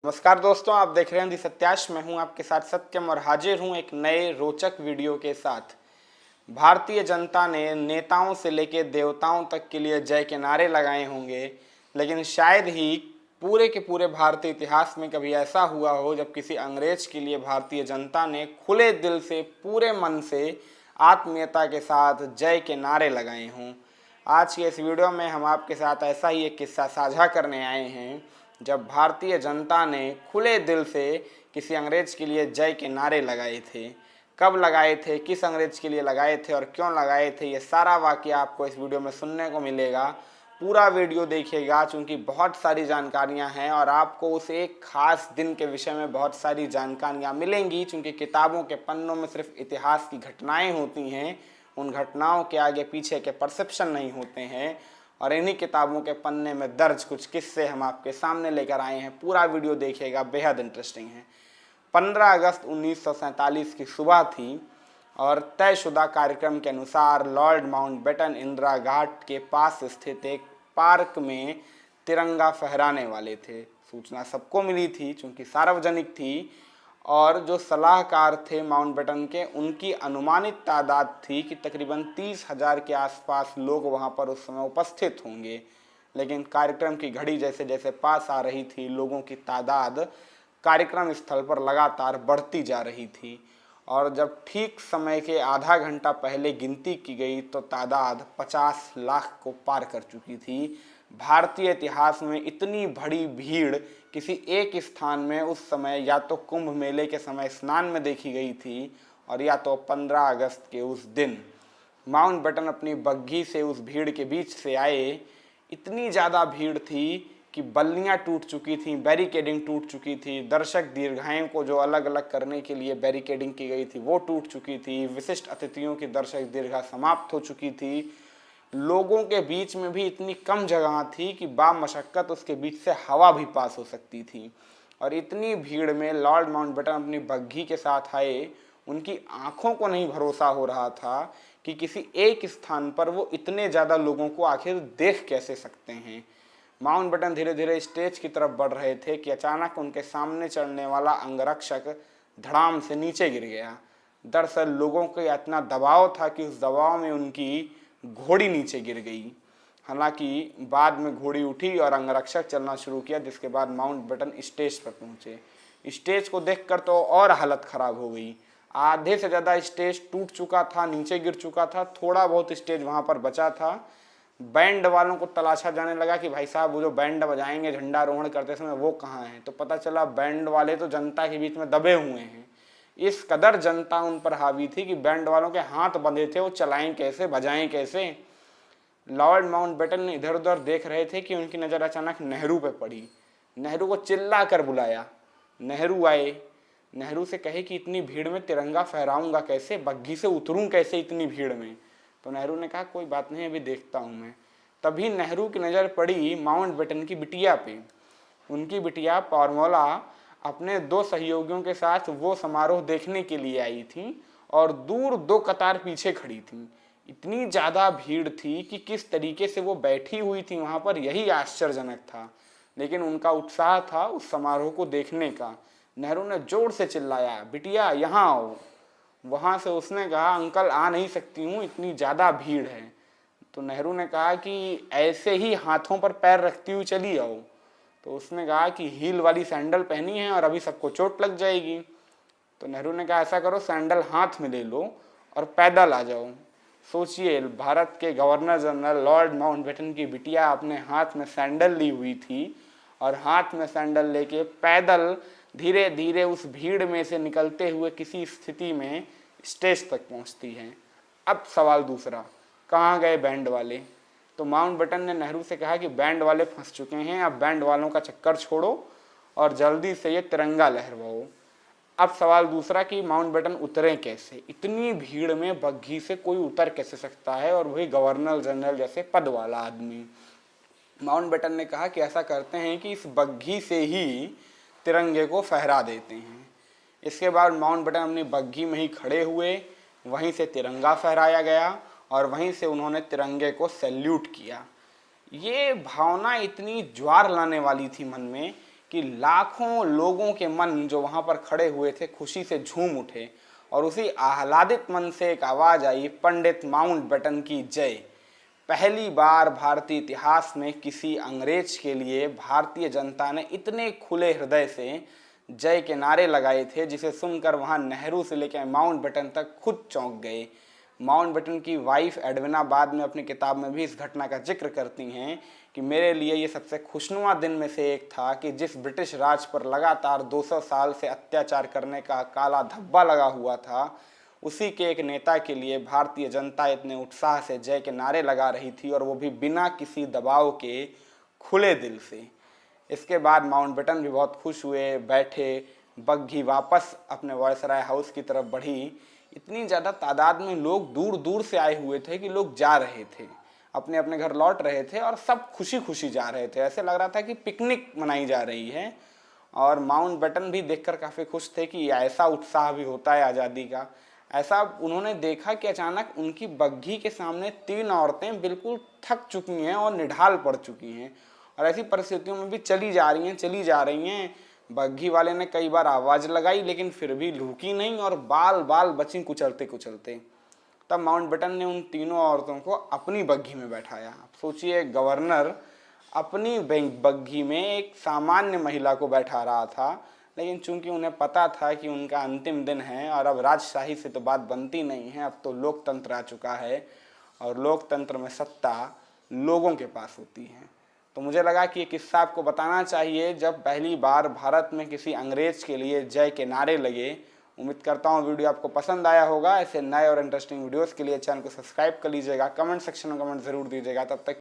नमस्कार दोस्तों, आप देख रहे हैं दी सत्याश। मैं हूं आपके साथ सत्यम और हाजिर हूं एक नए रोचक वीडियो के साथ। भारतीय जनता ने नेताओं से लेकर देवताओं तक के लिए जय के नारे लगाए होंगे, लेकिन शायद ही पूरे के पूरे भारतीय इतिहास में कभी ऐसा हुआ हो जब किसी अंग्रेज के लिए भारतीय जनता ने खुले दिल से, पूरे मन से, आत्मीयता के साथ जय के नारे लगाए हों। आज के इस वीडियो में हम आपके साथ ऐसा ही एक किस्सा साझा करने आए हैं जब भारतीय जनता ने खुले दिल से किसी अंग्रेज के लिए जय के नारे लगाए थे। कब लगाए थे, किस अंग्रेज के लिए लगाए थे और क्यों लगाए थे, ये सारा वाकया आपको इस वीडियो में सुनने को मिलेगा। पूरा वीडियो देखिएगा क्योंकि बहुत सारी जानकारियां हैं और आपको उस एक खास दिन के विषय में बहुत सारी जानकारियां मिलेंगी। क्योंकि किताबों के पन्नों में सिर्फ इतिहास की घटनाएं होती हैं, उन घटनाओं के आगे पीछे के परसेप्शन नहीं होते हैं। और इन्हीं किताबों के पन्ने में दर्ज कुछ किस्से हम आपके सामने लेकर आए हैं। पूरा वीडियो देखिएगा, बेहद इंटरेस्टिंग है। 15 अगस्त 1947 की सुबह थी और तयशुदा कार्यक्रम के अनुसार लॉर्ड माउंटबेटन इंदिरा घाट के पास स्थित एक पार्क में तिरंगा फहराने वाले थे। सूचना सबको मिली थी क्योंकि सार्वजनिक थी और जो सलाहकार थे माउंटबेटन के, उनकी अनुमानित तादाद थी कि तकरीबन 30,000 के आसपास लोग वहां पर उस समय उपस्थित होंगे। लेकिन कार्यक्रम की घड़ी जैसे जैसे पास आ रही थी, लोगों की तादाद कार्यक्रम स्थल पर लगातार बढ़ती जा रही थी और जब ठीक समय के आधा घंटा पहले गिनती की गई तो तादाद 50 लाख को पार कर चुकी थी। भारतीय इतिहास में इतनी बड़ी भीड़ किसी एक स्थान में उस समय या तो कुंभ मेले के समय स्नान में देखी गई थी और या तो 15 अगस्त के उस दिन। माउंटबेटन अपनी बग्घी से उस भीड़ के बीच से आए। इतनी ज़्यादा भीड़ थी कि बल्लियाँ टूट चुकी थी, बैरिकेडिंग टूट चुकी थी, दर्शक दीर्घाएं को जो अलग अलग करने के लिए बैरिकेडिंग की गई थी वो टूट चुकी थी, विशिष्ट अतिथियों की दर्शक दीर्घा समाप्त हो चुकी थी। लोगों के बीच में भी इतनी कम जगह थी कि बामशक्कत उसके बीच से हवा भी पास हो सकती थी। और इतनी भीड़ में लॉर्ड माउंटबेटन अपनी बग्घी के साथ आए। उनकी आंखों को नहीं भरोसा हो रहा था कि किसी एक स्थान पर वो इतने ज़्यादा लोगों को आखिर देख कैसे सकते हैं। माउंटबेटन धीरे धीरे स्टेज की तरफ बढ़ रहे थे कि अचानक उनके सामने चढ़ने वाला अंगरक्षक धड़ाम से नीचे गिर गया। दरअसल लोगों का इतना दबाव था कि उस दबाव में उनकी घोड़ी नीचे गिर गई। हालांकि बाद में घोड़ी उठी और अंगरक्षक चलना शुरू किया, जिसके बाद माउंटबेटन स्टेज पर पहुंचे। स्टेज को देखकर तो और हालत खराब हो गई। आधे से ज़्यादा स्टेज टूट चुका था, नीचे गिर चुका था, थोड़ा बहुत स्टेज वहाँ पर बचा था। बैंड वालों को तलाशा जाने लगा कि भाई साहब वो जो बैंड बजाएंगे झंडारोहण करते समय वो कहाँ हैं। तो पता चला बैंड वाले तो जनता के बीच में दबे हुए हैं। इस कदर जनता उन पर हावी थी कि बैंड वालों के हाथ बंधे थे, वो चलाएं कैसे, बजाएं कैसे। लॉर्ड माउंटबेटन इधर उधर देख रहे थे कि उनकी नज़र अचानक नेहरू पे पड़ी। नेहरू को चिल्ला कर बुलाया। नेहरू आए। नेहरू से कहे कि इतनी भीड़ में तिरंगा फहराऊंगा कैसे, बग्घी से उतरूं कैसे इतनी भीड़ में। तो नेहरू ने कहा कोई बात नहीं, अभी देखता हूँ मैं। तभी नेहरू की नज़र पड़ी माउंटबेटन की बिटिया पे। उनकी बिटिया पॉर्मोला अपने 2 सहयोगियों के साथ वो समारोह देखने के लिए आई थी और दूर 2 कतार पीछे खड़ी थी। इतनी ज़्यादा भीड़ थी कि किस तरीके से वो बैठी हुई थी वहाँ पर, यही आश्चर्यजनक था। लेकिन उनका उत्साह था उस समारोह को देखने का। नेहरू ने जोर से चिल्लाया, बिटिया यहाँ आओ। वहाँ से उसने कहा अंकल आ नहीं सकती हूँ, इतनी ज़्यादा भीड़ है। तो नेहरू ने कहा कि ऐसे ही हाथों पर पैर रखती हुई चली आओ। तो उसने कहा कि हील वाली सैंडल पहनी है और अभी सबको चोट लग जाएगी। तो नेहरू ने कहा ऐसा करो, सैंडल हाथ में ले लो और पैदल आ जाओ। सोचिए, भारत के गवर्नर जनरल लॉर्ड माउंटबेटन की बिटिया अपने हाथ में सैंडल ली हुई थी और हाथ में सैंडल लेके पैदल धीरे धीरे उस भीड़ में से निकलते हुए किसी स्थिति में स्टेज तक पहुंचती है। अब सवाल दूसरा, कहाँ गए बैंड वाले? तो माउंटबेटन ने नेहरू से कहा कि बैंड वाले फंस चुके हैं, अब बैंड वालों का चक्कर छोड़ो और जल्दी से ये तिरंगा लहरवाओ। अब सवाल दूसरा कि माउंटबेटन उतरे कैसे? इतनी भीड़ में बग्घी से कोई उतर कैसे सकता है, और वही गवर्नर जनरल जैसे पद वाला आदमी। माउंटबेटन ने कहा कि ऐसा करते हैं कि इस बग्घी से ही तिरंगे को फहरा देते हैं। इसके बाद माउंटबेटन अपनी बग्घी में ही खड़े हुए, वहीं से तिरंगा फहराया गया और वहीं से उन्होंने तिरंगे को सैल्यूट किया। ये भावना इतनी ज्वार लाने वाली थी मन में कि लाखों लोगों के मन जो वहाँ पर खड़े हुए थे खुशी से झूम उठे और उसी आह्लादित मन से एक आवाज़ आई, पंडित माउंटबेटन की जय। पहली बार भारतीय इतिहास में किसी अंग्रेज के लिए भारतीय जनता ने इतने खुले हृदय से जय के नारे लगाए थे, जिसे सुनकर वहाँ नेहरू से लेकर माउंटबेटन तक खुद चौंक गए। माउंटबेटन की वाइफ एडविना बाद में अपनी किताब में भी इस घटना का जिक्र करती हैं कि मेरे लिए ये सबसे खुशनुमा दिन में से एक था कि जिस ब्रिटिश राज पर लगातार 200 साल से अत्याचार करने का काला धब्बा लगा हुआ था, उसी के एक नेता के लिए भारतीय जनता इतने उत्साह से जय के नारे लगा रही थी, और वो भी बिना किसी दबाव के, खुले दिल से। इसके बाद माउंटबेटन भी बहुत खुश हुए, बैठे। बग्घी वापस अपने वायसराय हाउस की तरफ बढ़ी। इतनी ज़्यादा तादाद में लोग दूर दूर से आए हुए थे कि लोग जा रहे थे, अपने अपने घर लौट रहे थे और सब खुशी खुशी जा रहे थे। ऐसे लग रहा था कि पिकनिक मनाई जा रही है। और माउंटबेटन भी देखकर काफ़ी खुश थे कि ऐसा उत्साह भी होता है आज़ादी का। ऐसा उन्होंने देखा कि अचानक उनकी बग्घी के सामने 3 औरतें बिल्कुल थक चुकी हैं और निढाल पड़ चुकी हैं, और ऐसी परिस्थितियों में भी चली जा रही हैं। बग्घी वाले ने कई बार आवाज़ लगाई लेकिन फिर भी रुकी नहीं और बाल बाल बची कुचलते कुचलते। तब माउंटबेटन ने उन तीनों औरतों को अपनी बग्घी में बैठाया। आप सोचिए, गवर्नर अपनी बग्घी में एक सामान्य महिला को बैठा रहा था, लेकिन चूंकि उन्हें पता था कि उनका अंतिम दिन है और अब राजशाही से तो बात बनती नहीं है, अब तो लोकतंत्र आ चुका है और लोकतंत्र में सत्ता लोगों के पास होती है। तो मुझे लगा कि ये किस्सा आपको बताना चाहिए जब पहली बार भारत में किसी अंग्रेज के लिए जय के नारे लगे। उम्मीद करता हूँ वीडियो आपको पसंद आया होगा। ऐसे नए और इंटरेस्टिंग वीडियोस के लिए चैनल को सब्सक्राइब कर लीजिएगा। कमेंट सेक्शन में कमेंट ज़रूर दीजिएगा। तब तक